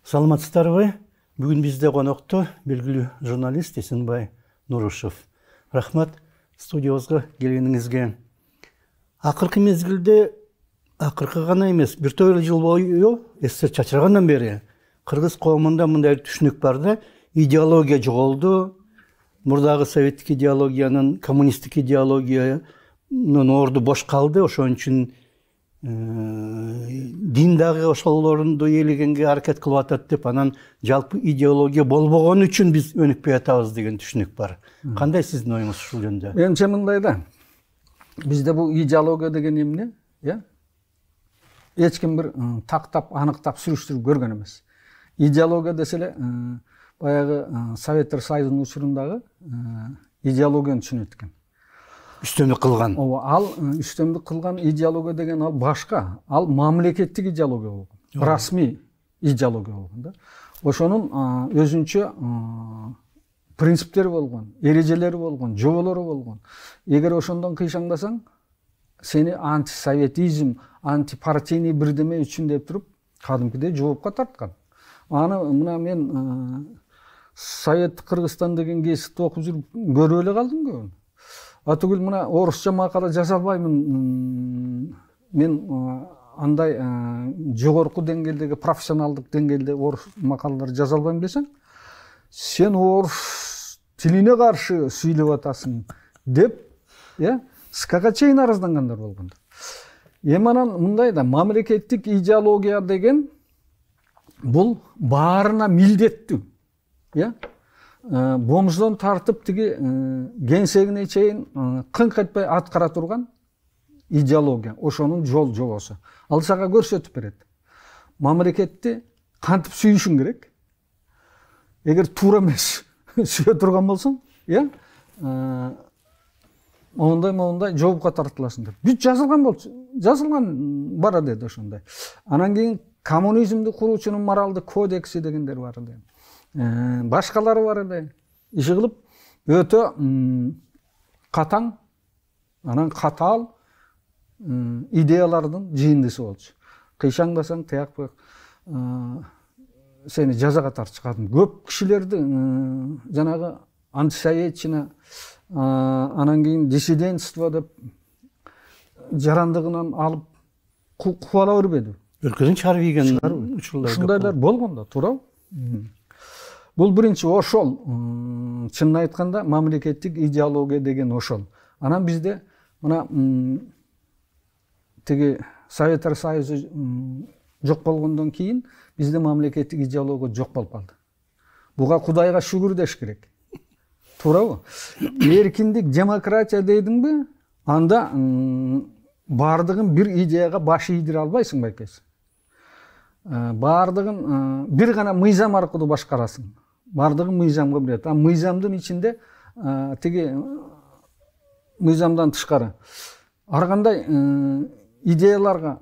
Саламатсыздарбы? Бүгін бізде қонақта белгілі журналист Есенбай Нұрышев. Рахмат студиямызға келгеніңізге. Ақырғы мезгілде, ақырғы ғана емес, бір тойлы жыл бойы СССР чачырғаннан бері қырғыз қауымында мындай түшінік бар да, идеология жоғалды. Мұрдағы советтік идеологияның, коммунистік идеологияның орды бош қалды. Ошон үчүн диндагы ошолорунду ээлегенге аракет кылып атат деп, анан жалпы идеология болбогон үчүн биз өнүкпөй атабыз деген түшүнүк бар. Кандай сиздин оюңуз ушул жөнүндө? Менимче мындай да. Бизде бул идеология деген эмне? Эч ким бир тактап, аныктап сүрүштүрүп көргөн эмес. Идеология десе эле баягы Советтер Союзунун учурундагы идеологияны түшүнөт экен. Үстөмдүк кылган. Ал үстөмдүк кылган идеология деген ал башка. Ал мамлекеттик идеология болгон. Расмий идеология болгон да. Ошонун өзүнчө принциптери болгон, эрежелери болгон, жоболору болгон. Эгер ошондон кыйшаңдасаң, сени антисоветизм, антипартийный бирдеме үчүн деп туруп, кадимкидей жоопко тарткан. Аны мына мен Совет Кыргызстан деген кесипти окуп жүрүп көрүп эле калдым көбүн. Атыгүл мына орусча макала жаза албаймын. Мен андай жогорку деңгээлдеги профессионалдык деңгээлде орус макалалар жаза албайм десең, сен орус тилине каршы сүйлөп атасың деп, СКга чейин арыздангандар болгон. Эми анан мындай да, мамлекеттик идеология деген бул баарына милдеттүү. Бомждон тартып тиги кеңсегине чейин кыңк этпей аткара турган идеология, ошонун жол жобосу. Ал сага көрсөтүп берет. Мамлекетти кантип сүйүшүң керек? Эгер туура эмес сүйө турган болсоң, моундай жоопко тартыласың деп. Бүт жазылган бара деди ошондой. Анан кийин коммунизмди куруучунун моралдык кодекси дегендер бар эле. Башкалары бар эле. Иши кылып өтө катаң, анан катаал идеялардын жыйындысы болчу. Кыйшаңдасаң тияк сени жазага тартышкан. Көп кишилерди жанагы антисоветчина, анан кийин диссидентство деп жарандыгынан алып кубала бербеди. Өлкөдөн чыгарып ийген ушундайлар болгон да, туурабы? Бул биринчи ошол, чынын айтканда, мамлекеттик идеология деген ошол. Анан бизде мына тиги Советтер Союзу жок болгондон кийин бизде мамлекеттик идеология жок болуп калды. Буга Кудайга шүгүр деш керек. Туурабы? Эркиндик, демократия дейдиңби? Анда бардыгын бир идеяга баш ийдире албайсың байкес. Бардыгын бир гана мыйзам аркылуу башкарасың. Бардыгын мыйзамга берет. Мыйзамдын ичинде тиги мыйзамдан тышкары ар кандай идеяларга,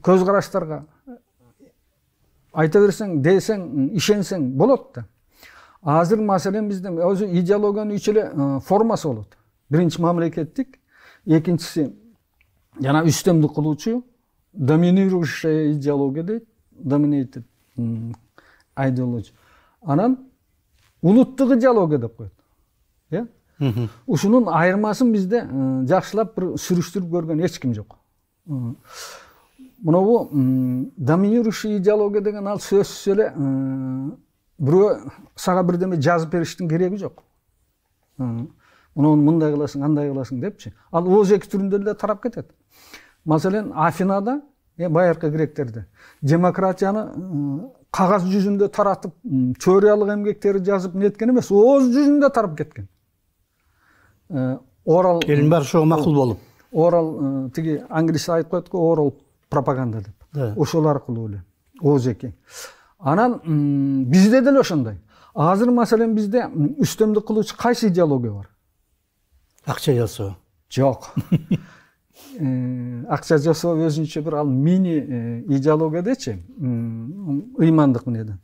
көз караштарга айта берсең, десең, ишенсең болот да. Азыр маселен бизде өзү идеологиянын үч эле формасы болот. Биринчи мамлекеттик, экинчиси жана үстөмдүк кылуучу, доминирующая идеология дейт, dominated ideology. Анан улуттук идеология деп коет. Ушунун айырмасын бизде жакшылап бир сүрүштүрүп көргөн эч ким жок. Мынабу доминирующий идеология деген ал сөзсүз эле бирөө сага бирдеме жазып бериштин кереги жок. Муну мындай кыласың, андай кыласың депчи. Ал ооз-эки түрүндө эле тарап кетет. Маселен, Афинада, байыркы гректерде, демократияны кагаз жүзүндө таратып, теориялык эмгектери жазып неткен эмес, ооз жүзүндө тарап кеткен. Орал элин баары ошого макул болуп. Орал тиги англисче айтып коет го, орал пропаганда деп. Ошол аркылуу эле ооз-эки. Анан бизде деле ошондой. Азыр маселен бизде үстөмдүк кылуучу кайсы идеология бар? Акча жасоо. Жок. Акча жасоо өзүнчө бир ал мини идеология дечи, ыймандык менен.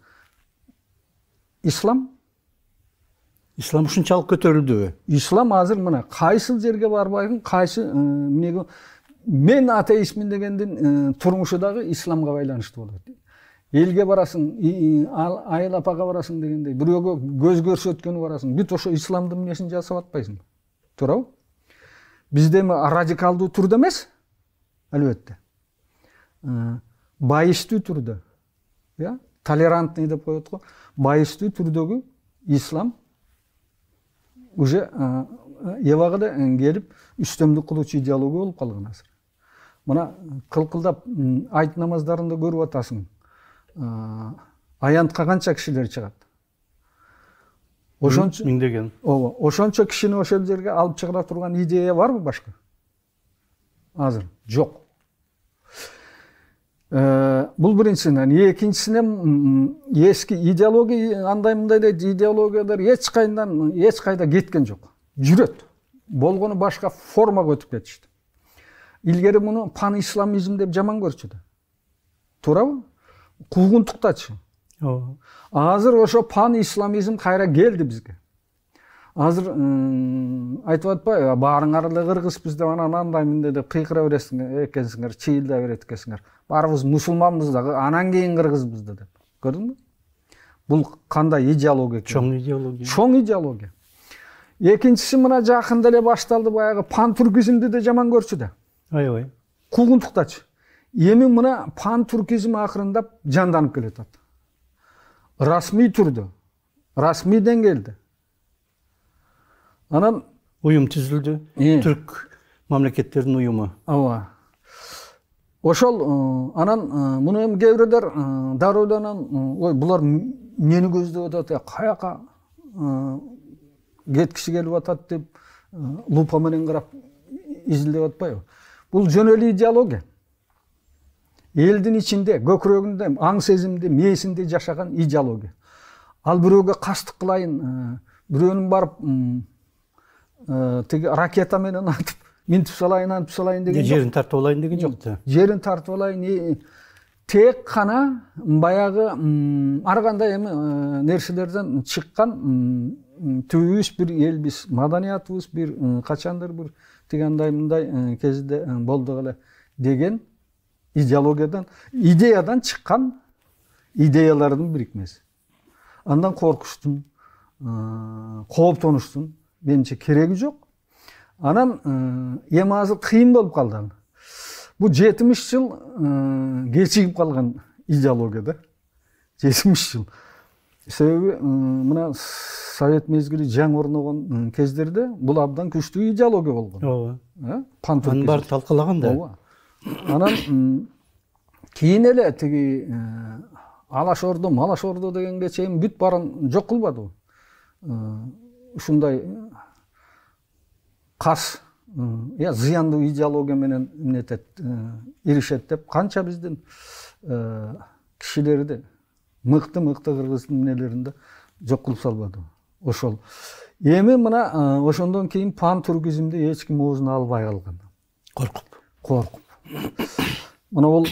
Ислам ушунчалык көтөрүлдүбү? Ислам азыр мына кайсыл жерге барбайгын, кайсы мен атеистмин дегендин турмушу дагы исламга байланыштуу болот. элге барасың, айыл апага барасың дегендей, бирөөгө көз көрсөткөнү барасың. Бүт ошо исламдын эмнесин жасап атпайсың. Туурабы? Бизде эми радикалдуу түрдө эмес, албетте. Байыштуу түрдө, толерантный деп коет го, байыштуу түрдөгү ислам уже ебагы да келип үстөмдүк кылуучу идеология болуп калган азыр. Мына кылкылдап айт намаздарында көрүп атасың. Аянтка канча кишилер чыгат. Ошончо миңдеген. Ооба, ошончо кишини ошол жерге алып чыгара турган идея барбы башка? Азыр жок. Бул биринчиден, экинчисинен эски идеология, андай мындай дейт, идеологиялар эч кайда кеткен жок. Жүрөт. Болгону башка формага өтүп кетишти. Илгери муну пан-исламизм деп жаман көрчү да. Туурабы? Куугунтуктачы. Азыр ошо пан-исламизм кайра келди бизге. Азыр айтып атпайбы, баарыңар эле кыргызбыз деп анан андай мындай деп кыйкыра бересиңер экенсиңер, чыйылда берет экенсиңер. Баарыбыз мусулманбыз да, анан кийин кыргызбыз да деп. Көрдүңбү? Бул кандай идеология? Чоң идеология. Чоң идеология. Экинчиси мына жакында эле башталды, баягы пан-туркизмди да жаман көрчү да. Аябай. Куугунтуктачы. Эми мына пан-туркизм акырындап жанданып келатат. Расмий түрдө, расмий деңгээлде. Анан уюм түзүлдү. Түрк мамлекеттердин уюму. Ооба. Ошол анан муну эми кээ бирөөлөр дароо эле анан ой булар мени көздөп атат, каяка кеткиси келип атат деп лупа менен карап изилдеп атпайбы? Бул жөн эле идеология. Элдин ичинде, көкүрөгүндө, аң сезимде, мээсинде жашаган идеология. Ал бирөөгө кастык кылайын, бирөөнүн барып тиги ракета менен атып, минтип салайын деген. Жерин тартып алайын деген жок да. Жерин тартып алайын. Тек кана баягы ар кандай эми нерселерден чыккан түбүбүз бир элбиз, маданиятыбыз бир качандыр бир тигандай мындай кезде болду эле деген идеядан чыккан идеялардын бирикмеси. Андан коркуштун, кооптонуштун менимче кереги жок. Анан эми азыр кыйын болуп калды. Бу 70 жыл кечигип калган идеология да. 70 жыл. Себеби мына Совет мезгили жаңы орногон кездерде бул абдан күчтүү идеология болгон. Ооба. Пантуркизм. Баары талкалаган да. Ооба. Анан кийин эле тиги Алаш Ордо дегенге чейин бүт баарын жок кылбады. Ушундай кас зыяндуу идеология менен эмнетет, иришет деп канча биздин кишилерди мыкты кыргыздын эмнелеринде жок кылып салбады. Ошол. Эми мына ошондон кийин пан-туркизмди эч ким оозуна албай калган. Коркуп. Мына бул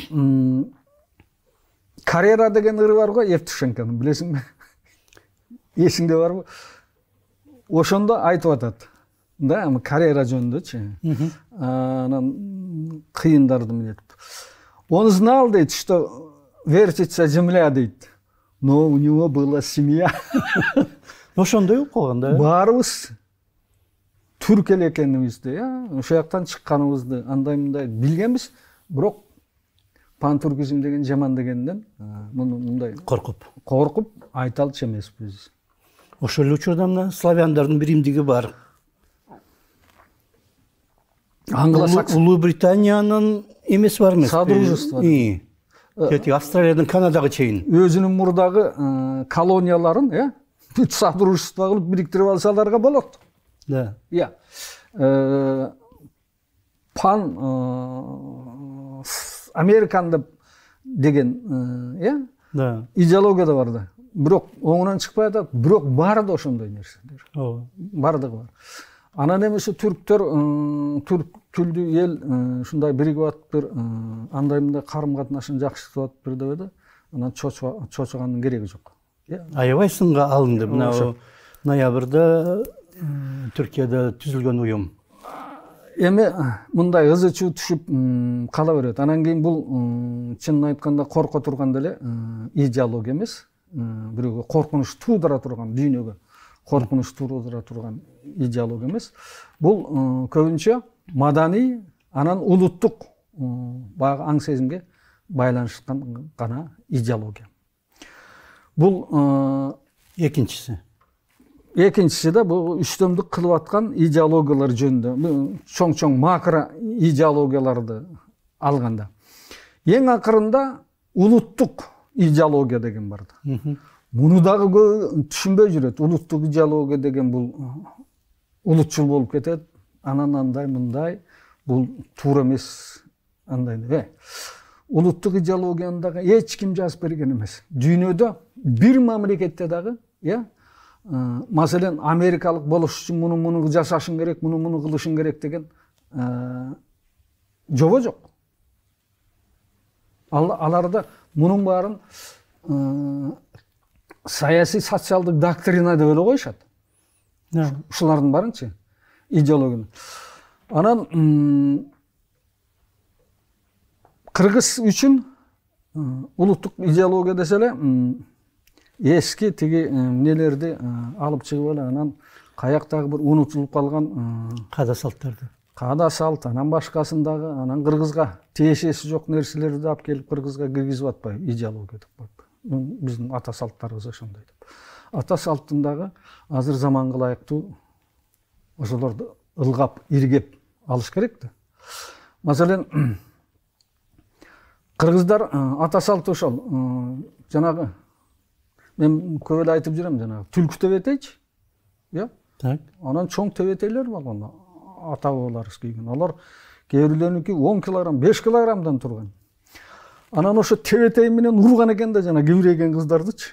Карьера деген ыры бар го, Евтушенконун, билесиңби? Эсиңде барбы? Ошондо айтып атат. Да, карьера жөнүндөчү. Анан кыйындарды менетип. Он знал, дейт, что вертится земля, дейт. Но у него была семья. Ошондой болуп калган да. Баарыбыз түрк эле экенибизди, ошол жактан чыкканыбызды андай мындай билгенбиз, бирок пан-туркизм деген жаман дегенден мындай коркуп айта алчу эмеспиз. Ошол эле учурда мына славяндардын бир имдиги бар. Улуу Британиянын эмеси бар эмеспи? Содружество. Тети Австралиядан Канадага чейин. Өзүнүн мурдагы колонияларын, бүт содружество кылып бириктирип алсаларга болот. Да. Пан Американ деген идеология да бар да. Бирок оңунан чыкпай атат, бирок бар да ошондой нерселер. Бардыгы бар. Анан эми ушу түрктөр, түрк тилдүү эл ушундай биригип атып бир андай мындай карым-катнашын жакшыртып атып бир деп эле, анан чочугандын кереги жок. Аябай сынга алынды мына ноябрда Түркияда түзүлгөн уюм. эми мындай ызы чуу түшүп кала берет. Анан кийин бул чынын айтканда корко турган деле идеология эмес, бирөөгө коркунуч туудура турган, дүйнөгө коркунуч туудура турган идеология эмес. Бул көбүнчө маданий, анан улуттук баягы аң сезимге байланышкан гана идеология. Бул экинчиси да бул үстөмдүк кылып аткан идеологиялар жөнүндө чоң макро идеологияларды алганда. Эң акырында улуттук идеология деген бар да. Муну дагы түшүнбөй жүрөт. Улуттук идеология деген бул улутчул болуп кетет. Анан андай мындай, бул туура эмес андай. Улуттук идеологияны дагы эч ким жазып берген эмес. Дүйнөдө бир мамлекетте дагы, маселен америкалык болуш үчүн муну жасашың керек, муну кылышың керек деген жобо жок. Аларда мунун баарын саясий социалдык доктрина деп эле коюшат. Ушулардын баарынчы идеология. Анан кыргыз үчүн улуттук идеология десе эле эски тиги эмнелерди алып чыгып эле анан каяктагы бир унутулуп калган каада салт, анан башкасын дагы, анан кыргызга тиешеси жок нерселерди алып келип кыргызга киргизип атпайбы, идеология деп коюп. Биздин ата салттарыбыз ошондой деп. Ата салттын дагы азыр заманга ылайыктуу ошолорду ылгап, иргеп алыш керек да. Маселен, кыргыздар ата салты ошол жанагы мен көп эле айтып жүрөм, жанагы түлкү тебетейчи. Так. Анан чоң тебетейлер бар анда. Ата бабаларыбыз кийген. Алар кээ бирлериники 10 килограмм, 5 килограммдан турган. Анан ошо тебетей менен урган экен да жана кибиреген кыздардычы.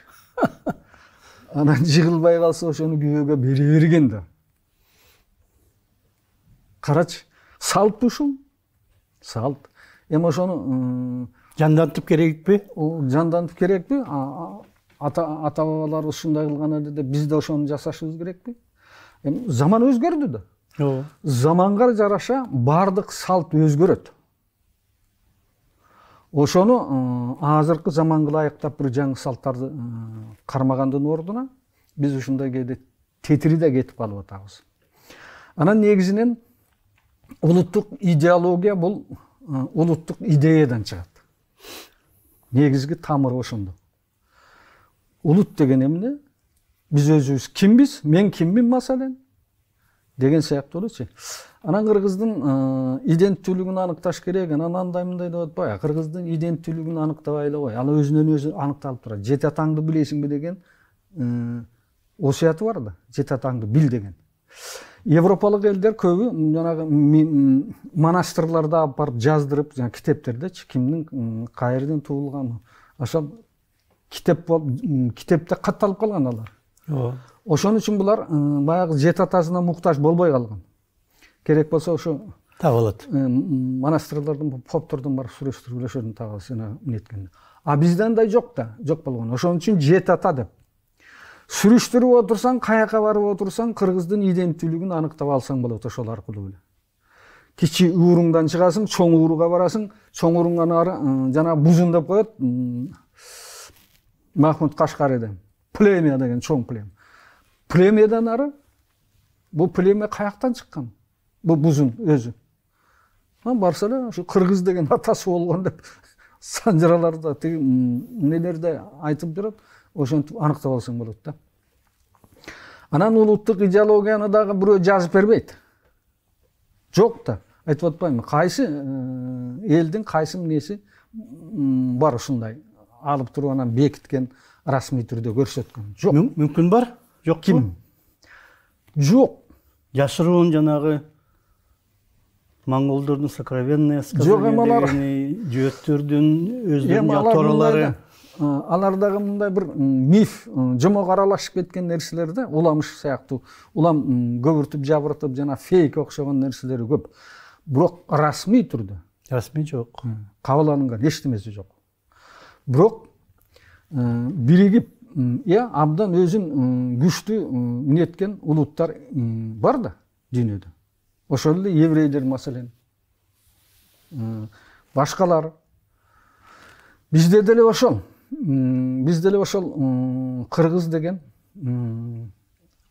Анан жыгылбай калса ошону күбөгө бере берген да. Карачы, салт ушул. Салт. Эми ошону жандантып керекпи? Жандантып керекпи? Ата бабаларыбыз ушундай кылган эле деп биз да ошону жасашыбыз керекпи? Эми заман өзгөрдү да. Заманга жараша бардык салт өзгөрөт. Ошону азыркы заманга ылайыктап бир жаңы салттарды кармагандын ордуна биз ушундай кээде тетириде кетип калып атабыз. Анан негизинен улуттук идеология бул улуттук идеядан чыгат. Негизги тамыры ошондо. Улут деген эмне? Биз өзүбүз кимбиз? Мен киммин маселен? Деген сыяктуу элечи. Анан кыргыздын иденттүүлүгүн аныкташ керек, анан андай мындай деп атпайбы? Кыргыздын иденттүүлүгүн аныктабай эле кой. Ал өзүнөн өзү аныкталып турат. Жети атаңды билесиңби деген осуяты бар да. Жети атаңды бил деген. Европалык элдер көбү жанагы монастырларда алып барып жаздырып, жана китептердечи кимдин кайерден туулганы. Ошол китепте катталып калган алар. Ошон үчүн булар баягы жети атасына муктаж болбой калган. Керек болсо ошо табылат. Монастырлардын, поптордун бар сүрөштүрүп ошону табылсын неткенде. А бизде андай жок да, жок болгон. Ошон үчүн жети ата деп. Сүрүштүрүп отурсаң, каяка барып отурсаң, кыргыздын иденттүүлүгүн аныктап алсаң болот ошол аркылуу эле. Кичи ууруңдан чыгасың, чоң ууруга барасың, чоң ууруңдан ары жана бузун деп коет. Махмуд Кашкариден племя деген чоң племя. Племядан ары бул племя каяктан чыккан? Бул бузун өзү. Барса эле ошо кыргыз деген атасы болгон деп санжыраларда тиги нелерде айтып жүрөт. Ошентип аныктап алсаң болот да. Анан улуттук идеологияны дагы бирөө жазып бербейт. Жок да. Айтып атпаймынбы? Кайсы элдин кайсы эмнеси бар ушундай алып туруп анан бекиткен расмий түрдө көрсөткөн. Жок. Мүмкүн бар? Жок ким? Жок. Жашыруун жанагы монголдордун сокровенное сказание дегени, жөөттөрдүн өздөрүнүн жаторалары. Алардагы мындай бир миф, жомок аралашып кеткен нерселер да, уламыш сыяктуу, улам көбүртүп жабыртып жана фейк окшогон нерселери көп. Бирок расмий түрдө. Расмий жок. Кабыл алынган эчтемеси жок. Бирок биригип, абдан өзүн күчтүү неткен улуттар бар да дүйнөдө. ошол эле еврейлер маселен, башкалар. Бизде деле ошол кыргыз деген,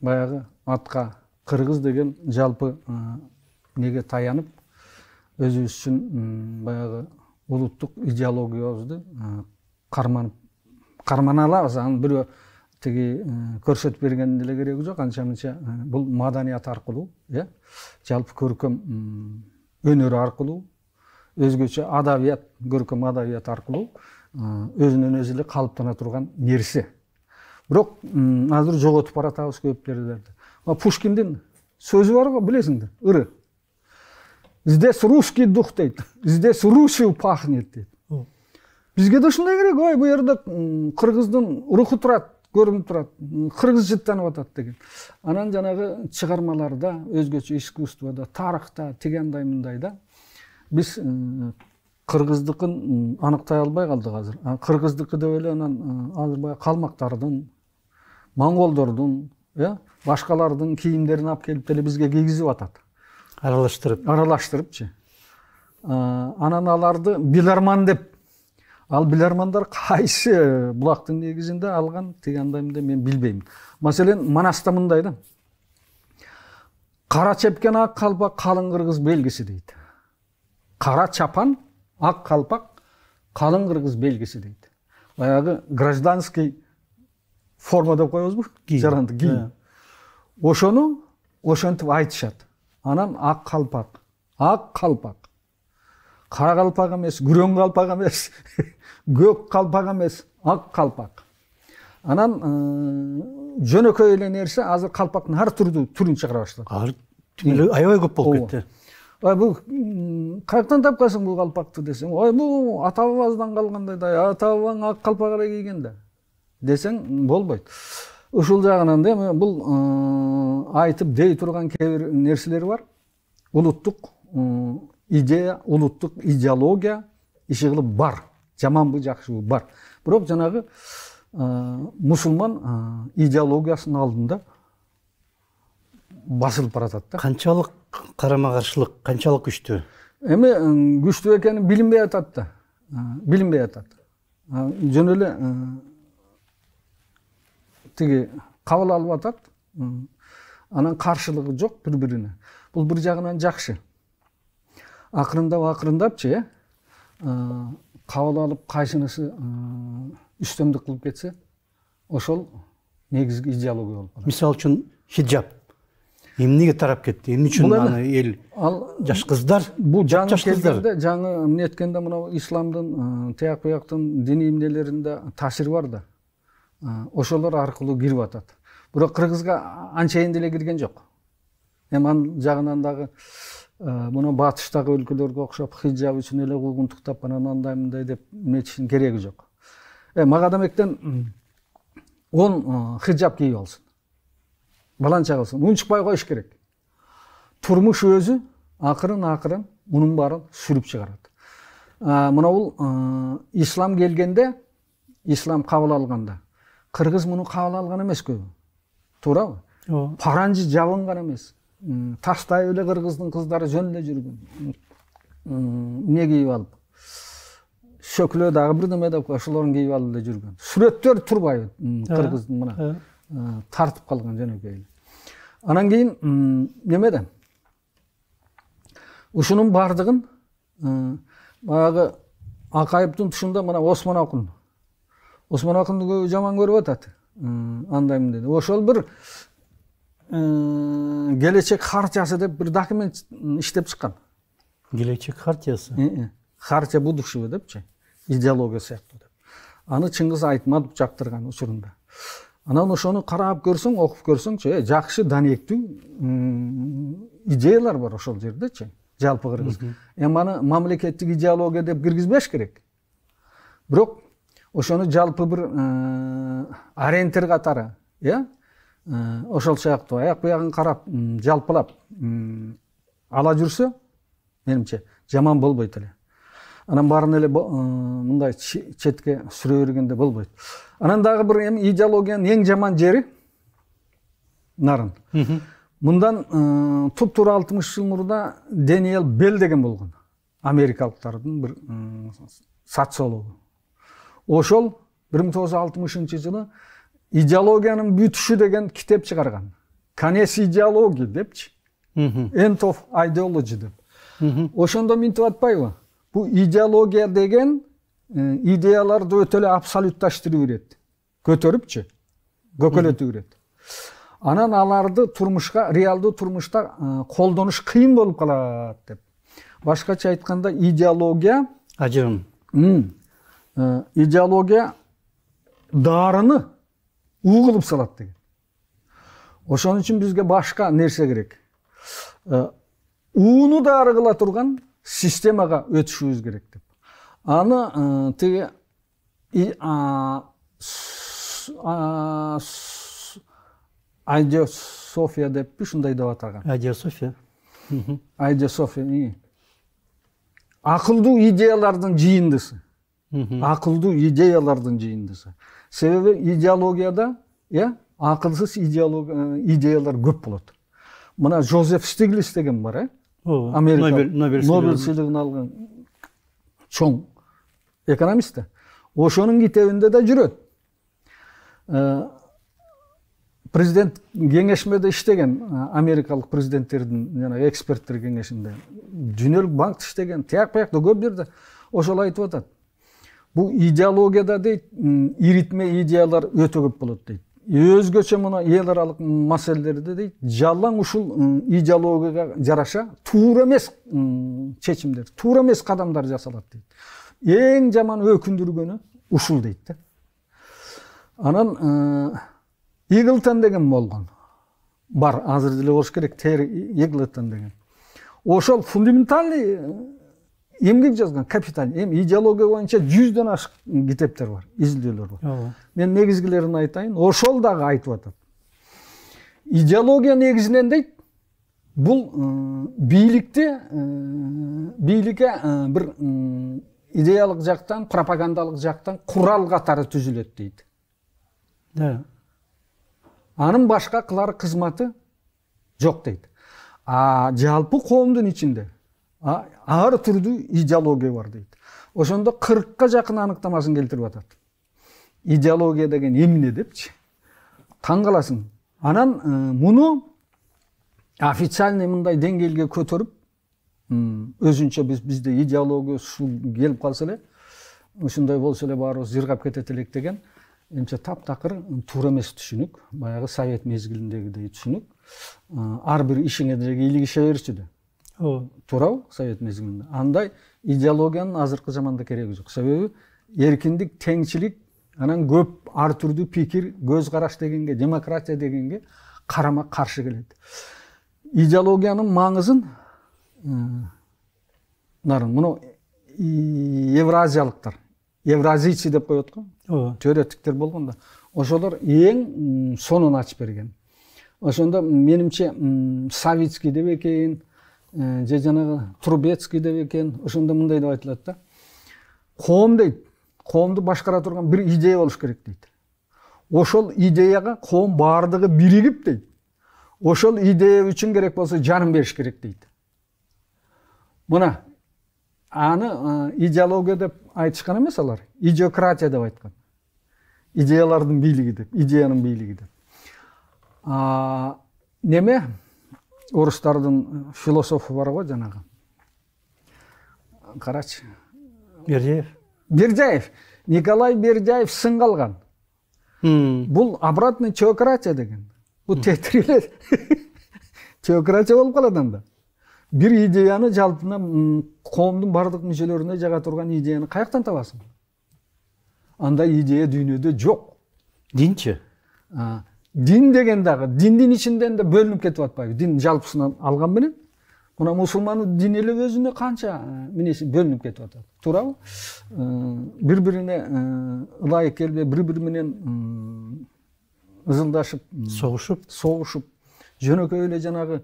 баягы атка кыргыз деген жалпы неге таянып, өзүбүз үчүн баягы улуттук идеологиябызды кармана алабыз. Анын бирөө тиги көрсөтүп бергендин деле кереги жок. Анча-мынча бул маданият аркылуу, жалпы көркөм өнөр аркылуу, өзгөчө адабият, көркөм адабият аркылуу өзүнөн өзү эле калыптана турган нерсе. Бирок азыр жоготуп баратабыз көп жерлерде. Пушкиндин сөзү бар го, билесиңдер, ыры. Здесь русский дух дейт, здесь Русью пахнет дейт. Бизге да ушундай керек, ой, бу жерде кыргыздын руху турат, көрүнүп турат, кыргыз жыттанып атат деген. Анан жанагы чыгармаларда, өзгөчө искусствода, тарыхта, тигандай мындайда биз кыргыздыкын аныктай албай калдык азыр. Кыргыздыкы деп эле анан азыр баягы калмактардын, монголдордун, башкалардын кийимдерин алып келип деле бизге кийгизип атат. Аралаштырыпчы. Анан аларды биларман деп. Ал билармандар кайсы булактын негизинде алган, тигандаймды мен билбейм. Маселен, Манаста мындай да. Кара чепкен ак калпак калың кыргыз белгиси дейт. Кара чапан, ак калпак, калың кыргыз белгиси дейт. Баягы гражданский форма деп коебузбу? Жаранды кийим. Ошону ошентип айтышат. Анан ак калпак, кара калпак эмес, күрөң калпак эмес, көк калпак эмес, ак калпак. Анан жөнөкөй эле нерсе азыр калпактын ар түрүн чыгара баштады. Аябай көп болуп кетти. Ой, бул каяктан тапкансың бул калпакты десең, ой, бул ата бабабыздан калгандай да, ата бабаң ак калпак эле кийген да десең болбойт. Ушул жагынан да бул айтып дей турган кээ бир нерселер бар. Улуттук идея, улуттук идеология иши кылып бар. Жаманбы, жакшыбы бар. Бирок жанагы мусулман идеологиясынын алдында басылып баратат да. Канчалык карама-каршылык, канчалык күчтүү? Эми күчтүү экени билинбей атат да. Билинбей атат. Жөн эле тиги кабыл алып атат. Анан каршылыгы жок бири-бирине. Бул бир жагынан жакшы. Акырындап-акырындапчы, кабыл алып кайсынысы үстөмдүк кылып кетсе, ошол негизги идеология болуп калат. Мисалы үчүн хиджаб. Эмнеге тарап кетти? Эмне үчүн аны эл жаш кыздар, бул жаңы келгенде, жаңы эмне эткенде мына исламдын тияк буяктын диний эмнелеринде таасир бар да. Ошолор аркылуу кирип атат. Бирок кыргызга анчайын деле кирген жок. Эми анын жагынан дагы муну батыштагы өлкөлөргө окшоп хиджаб үчүн эле куугунтуктап анан андай мындай деп нечишин кереги жок. Мага демектен 10 хиджаб кийип алсын. Баланча кылсын. Унчукпай коюш керек. Турмуш өзү акырын мунун баарын сүрүп чыгарат. Мына бул ислам келгенде, ислам кабыл алганда, кыргыз муну кабыл алган эмес көбү. Туурабы? Паранжы жабынган эмес. Таштай эле кыргыздын кыздары жөн эле жүргөн. Эмне кийип алып? Шөкүлө дагы бирдеме деп ошолорун кийип алып эле жүргөн. Сүрөттөр турбайбы кыргыздын мына тартып калган жөнөкөй. Анан кийин немеде? Ушунун бардыгын баягы Акаевдин тушунда мына Осмон Акун. Осмон Акунду көбү жаман көрүп атат. Андай мындай. Ошол бир келечек хартиясы деп бир документ иштеп чыккан. Келечек хартиясы? Хартия будущего депчи. Идеология сыяктуу деп. Аны Чыңгыз Айтматов жактырган учурунда. Анан ошону карап көрсөң, окуп көрсөңчү, жакшы данектүү идеялар бар ошол жердечи. Жалпы кыргыз. Эми аны мамлекеттик идеология деп киргизбеш керек. Бирок ошону жалпы бир ориентир катары, ошол сыяктуу аяк буягын карап, жалпылап ала жүрсө, менимче жаман болбойт эле. Анан баарын эле мындай четке сүрө бергенде болбойт. Анан дагы бир эми идеологиянын эң жаман жери нарын. Мындан туп-тура 60 жыл мурда Дэниел Белл деген болгон. Америкалыктардын бир социологу. Ошол 1960 жылы идеологиянын бүтүшү деген китеп чыгарган. Конец идеологии депчи. End of ideology деп. Ошондо минтип атпайбы? Бу идеология деген идеяларды өтө эле абсолютташтырып берет. Көтөрүпчү, көкөлөтүп берет. Анан аларды турмушка, реалдуу турмушта колдонуш кыйын болуп калат деп. Башкача айтканда идеология ажырым. Идеология дарыны угулуп салат деген. Ошон үчүн бизге башка нерсе керек. Ууну дары кыла турган системага өтүшүбүз керек деп. Аны тиги Айдиософия деппи, ушундай деп атаган. Айдиософия. Айдиософия. Акылдуу идеялардын жыйындысы. Акылдуу идеялардын жыйындысы. Себеби идеологияда, акылсыз идеялар көп болот. Мына Жозеф Стиглиц деген бар, Америка Нобель сыйлыгын алган чоң экономист. Ошонун китебинде да жүрөт. Президент кеңешмеде иштеген, америкалык президенттердин жана эксперттер кеңешинде, Дүниелик банкта иштеген, тияк-баякта көп жерде ошол айтып атат. Бу идеологияда дейт, иритме идеялар өтө көп болот дейт. Өзгөчө мына эл аралык маселелерде дейт, жалаң ушул идеологияга жараша туура эмес чечимдер, туура эмес кадамдар жасалат дейт. Эң жаман өкүндүргөнү ушул дейт. Анан Иглтон деген болгон. Бар, азыр деле болуш керек, Иглтон деген. Ошол фундаментальный эмгек жазган, капитал. Идеология боюнча 100дөн ашык китептер бар, изилдөөлөр бар. Мен негизгилерин айтайын. Ошол дагы айтып атат. Идеология негизинен дейт, бул бийликке бир идеялык жактан, пропагандалык жактан курал катары түзүлөт дейт. Анын башка кылар кызматы жок дейт. Жалпы коомдун ичинде ар түрдүү идеология бар дейт. Ошондо 40ка жакын аныктамасын келтирип атат. Идеология деген эмне депчи. Таң каласың. Анан муну официальный мындай деңгээлге көтөрүп, өзүнчө бизде идеология ушул келип калса эле, ушундай болсо эле баарыбыз жыргап кетет элек деген эмче таптакыр туура эмес түшүнүк, баягы совет мезгилиндегидей түшүнүк. Ар бир ишиңе деле илигише берчү да. Туурабы, совет мезгилинде. Андай идеологиянын азыркы заманда кереги жок. Себеби эркиндик, теңчилик, анан көп ар түрдүү пикир, көз караш дегенге, демократия дегенге карама каршы келет. Идеологиянын маңызын муну евразиялыктар, евразийцы деп коет го. Теоретиктер болгон да. Ошолор эң сонун ачып берген. Ошондо менимче Савицкий деп экен, же жанагы Трубецкий деп экен, ошондо мындай деп айтылат да. Коом дейт, коомду башкара турган бир идея болуш керек дейт. Ошол идеяга коом бардыгы биригип дейт. Ошол идея үчүн керек болсо жанын бериш керек дейт. Мына аны идеология деп айтышкан эмес алар, идеократия деп айткан. Идеялардын бийлиги деп, идеянын бийлиги деп. Неме орустардын философу бар го жанагы. Карачы. Бердяев. Николай Бердяев сын калган. Бул обратный теократия деген. Бул тетрилер. Теократия болуп калат анда. Бир идеяны жалпына коомдун бардык мүчөлөрүнө жага турган идеяны каяктан табасың? Андай идея дүйнөдө жок. Динчи? Дин деген дагы, диндин ичинден да бөлүнүп кетип атпайбы? Дин жалпысынан алган менен, мына мусулмандын дини эле өзүнө канча минеси бөлүнүп кетип атат. Туурабы? Бири-бирине ылайык келбей, бири-бири менен ызылдашып, согушуп, жөнөкөй эле жанагы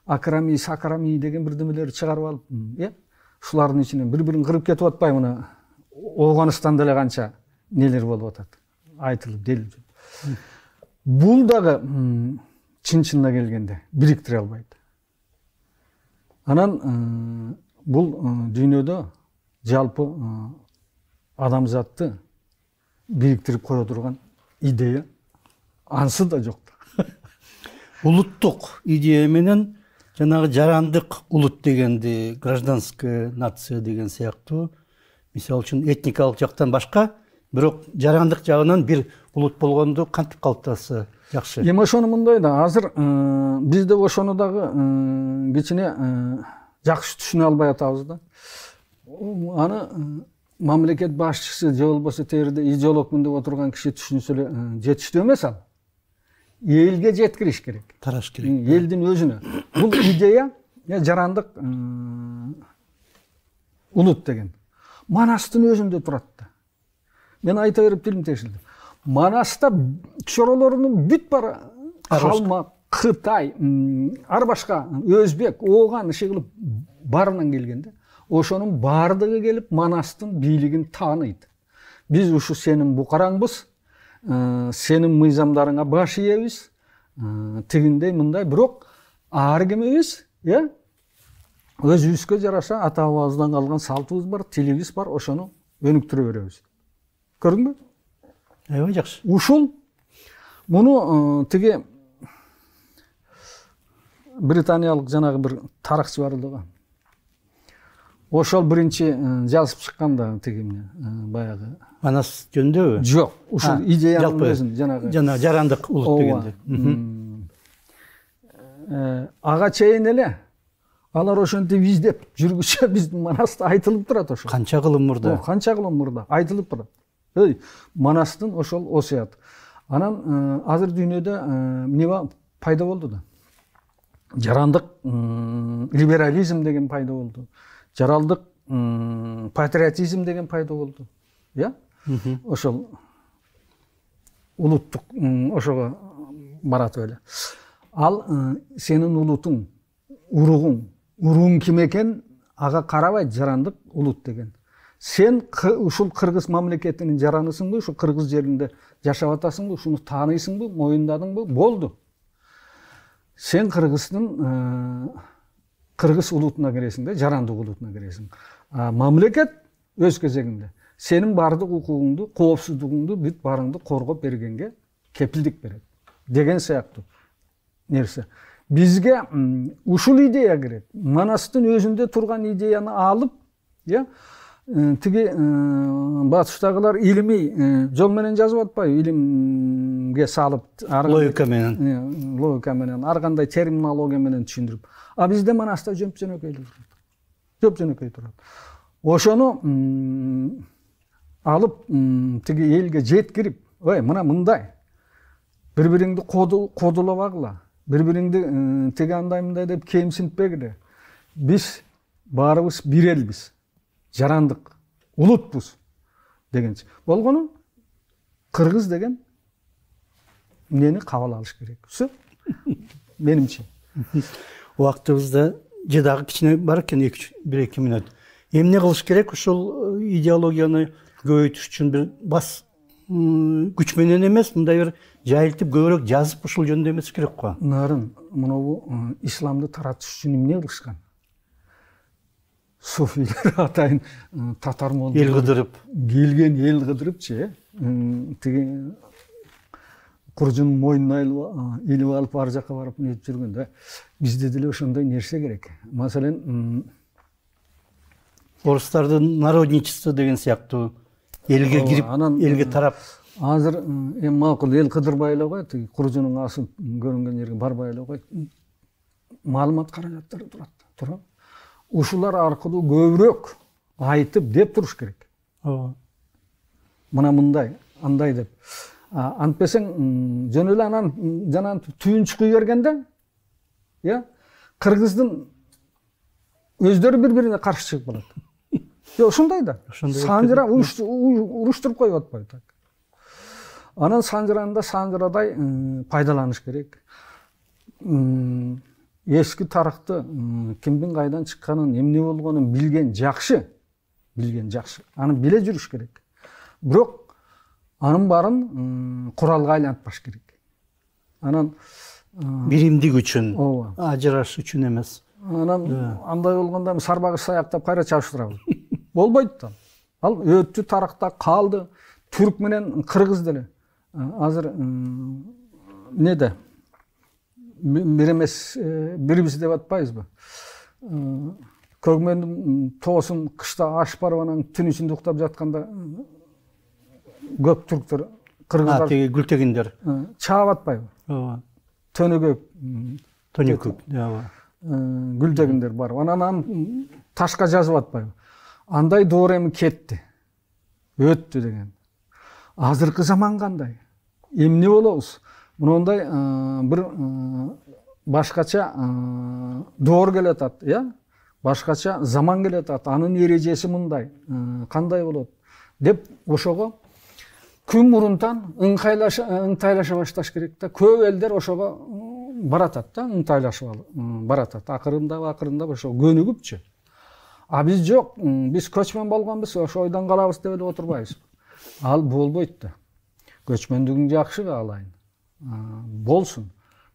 акрами, сакрами деген бирдемелерди чыгарып алып, ушулардын ичинен бири-бирин кырып кетип атпайбы? Мына Оганстанда эле канча нелер болуп атат, айтылып, делип. Бул дагы чын-чынына келгенде бириктире албайт. Анан бул дүйнөдө жалпы адамзатты бириктирип кое турган идея ансы да жок. Улуттук идея менен жанагы жарандык улут дегенди, гражданская нация деген сыяктуу, мисалы үчүн этникалык жактан башка, бирок жарандык жагынан бир улут болгонду кантип калыптаса жакшы? Эми ошону мындай да, азыр бизде ошону дагы кичине жакшы түшүнө албай атабыз да. Аны мамлекет башчысы же болбосо терде идеологмун деп отурган киши түшүнсө эле жетиштүү эмес ал. Элге жеткириш керек. Тараш керек. Элдин өзүнө. Бул идея жарандык улут деген. Манастын өзүндө турат да. Мен айта берип тилим тешилди. Манаста чоролорунун бүт бара калмак, Кытай, ар башка өзбек, ооган иши кылып барынан келгенде, ошонун бардыгы келип Манастын бийлигин тааныйт. Биз ушу сенин букараңбыз, сенин мыйзамдарыңа баш ийебиз, тигиндей мындай, бирок ар кимибиз, өзүбүзгө жараша ата бабабыздан калган салтыбыз бар, тилибиз бар, ошону өнүктүрө беребиз. Көрдүңбү? Аябай жакшы. Ушул муну тиги британиялык жанагы бир тарыхчы бар эле го. Ошол биринчи жазып чыкканда тиги баягы Манас жөнүндөбү? Жок, ушул идеянын өзүн жанагы жарандык улут дегенде. Ага чейин эле алар ошентип издеп жүргүчө биздин Манаста айтылып турат ошол. Канча кылым мурда? Канча кылым мурда айтылып турат. Манастын ошол осуят. Анан азыр дүйнөдө эмне пайда болду да. Жарандык либерализм деген пайда болду. Жарандык патриотизм деген пайда болду. Ошол улуттук ошого барат эле. Ал сенин улутуң, уруң ким экен, ага карабайт жарандык улут деген. Сен ушул кыргыз мамлекетинин жаранысыңбы, ушу кыргыз жеринде жашап атасыңбы, ушуну тааныйсыңбы, моюндадыңбы, болду. Сен кыргыздын кыргыз улутуна киресиң да, жарандык улутуна киресиң. Мамлекет өз кезегинде сенин бардык укугуңду, коопсуздугуңду, бүт барыңды коргоп бергенге кепилдик берет деген сыяктуу нерсе. Бизге ушул идея керек. Манастын өзүндө турган идеяны алып, тиги батыштагылар илимий жол менен жазып атпайбы, илимге салып, логика менен, ар кандай терминология менен түшүндүрүп. А бизде Манаста жөп-жөнөкөй турат. Ошону алып тиги элге жеткирип, мына мындай бири-бириңди кодулабагыла, бири-бириңди тиги андай-мындай деп кемсинтпегиле. Биз баарыбыз бир элбиз. Жарандык улутпуз дегенчи. Болгону кыргыз деген эмнени кабыл алыш керек. Все. Менимче. Убактыбызда же дагы кичине бар экен, 1-2 мүнөт. Эмне кылыш керек ушул идеологияны көбөйтүш үчүн? Бир бас күч менен эмес, мындай бир жайылтып көбүрөөк жазып ушул жөнүндө эмес керек го. Нарын мынабу исламды таратыш үчүн эмне кылышкан? Суфилер атайын татар молду эл кыдырып келген, эл кыдырыпчы, тиги куржун мойнуна илип алып ар жака барып нетип жүргөндө, бизде деле ошондой нерсе керек. Маселен, орустардын народничество деген сыяктуу элге кирип, элге тарап. Азыр эми макул эл кыдырбай эле кой, тиги куржунун асы көрүнгөн жерге барбай эле кой. Маалымат каражаттары турат. Ушулар аркылуу көбүрөөк айтып деп туруш керек. Мына мындай, андай деп. Антпесең жөн эле анан жанан түйүн чыкпай бергенде, кыргыздын өздөрү бири-бирине каршы чыгып калат. Ошондой да. Санжыра уруштуруп коюп атпайбы так. Анан санжырадай пайдаланыш керек. Эски тарыхты кимдин кайдан чыкканын, эмне болгонун билген жакшы. Аны биле жүрүш керек. Бирок анын баарын куралга айлантпаш керек. Анан биримдик үчүн, ооба, ажыраш үчүн эмес. анан андай болгондо сарбагыш саяктап кайра чабыштырабыз. Болбойт да. Ал өттү, таракта калды. Түрк менен кыргыз деле азыр неде бир эмес бирибиз деп атпайбызбы? Көгмөндүн тоосун кышта ашып барып анан түн ичинде уктап жатканда көп түрктөр, кыргыздар Теги гүлтегиндер. чаап атпайбы? Ооба. Төнөгөк, Төнөкөк. Ооба. гүлтегиндер бар. Анан ташка жазып атпайбы? Андай доор эми кетти. Өттү деген. Азыркы заман кандай? Эмне болобуз? Мындай бир башкача доор келатат, башкача заман келатат. Анын эрежеси мындай. Кандай болот? Деп ошого күн мурунтан ыңтайлаша башташ керек да. Көп элдер ошого баратат да, ыңтайлашып баратат. Акырындап ошо көнүгүпчү. А биз жок, биз көчмөн болгонбуз, ошо ойдон калабыз деп эле отурбайбыз. Ал болбойт да. Көчмөндүгүң жакшы алайын. Болсун.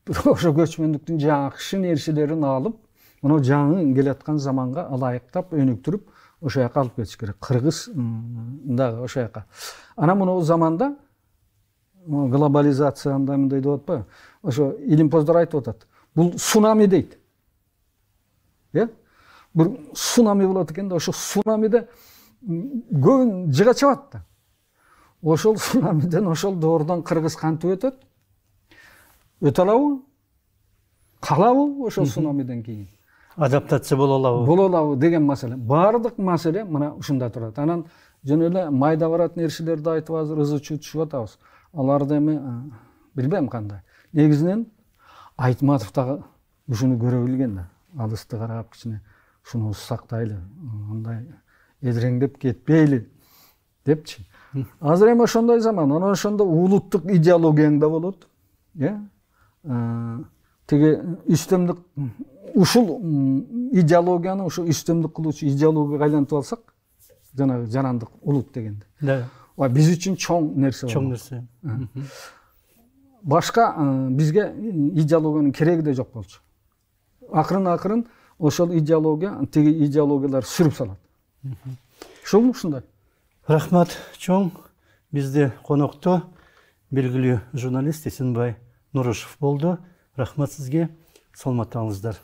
Ошо көчмөндүктүн жакшы нерселерин алып, мына жаңы келаткан заманга ылайыктап, өнүктүрүп, ошо жака алып кетиш керек. Кыргыз дагы ошо жака. Анан мына заманда глобализация андай мындай деп атпайбы? Ошо илимпоздор айтып атат. Бул цунами дейт. Бир цунами болот экен да, ошо цунамиде көбүн жыга чабат да. Ошол цунамиден, ошол доордон кыргыз кантип өтөт? Өтө алабы? Калабы ошол цунамиден кийин? Адаптация боло алабы? Боло алабы деген маселе. Бардык маселе мына ушунда турат. Анан жөн эле майда барат нерселерди айтып азыр ызы-чуу түшүп атабыз. Аларды эми билбейм кандай. Негизинен Айтматов дагы ушуну көрө билген да. Алысты карап кичине шуну сактайлы, андай эдиреңдеп кетпейли депчи. Азыр эми ошондой заман, анан ошондо улуттук идеологияң да болот. Теги үстөмдүк ушул идеологияны ошо үстөмдүк кылуучу идеологияга айлантып алсак, жанагы жанандык улут дегенде. Да. Биз үчүн чоң нерсе болот. Чоң нерсе. Башка бизге идеологиянын кереги да жок болчу. Акырын ошол идеология, теги идеологиялар сүрүп салат. Ушундай. Рахмат чоң. Бизде конокто белгилүү журналист Эсенбай Нурушев болду. Рахмат сизге. Саламаттаңыздар.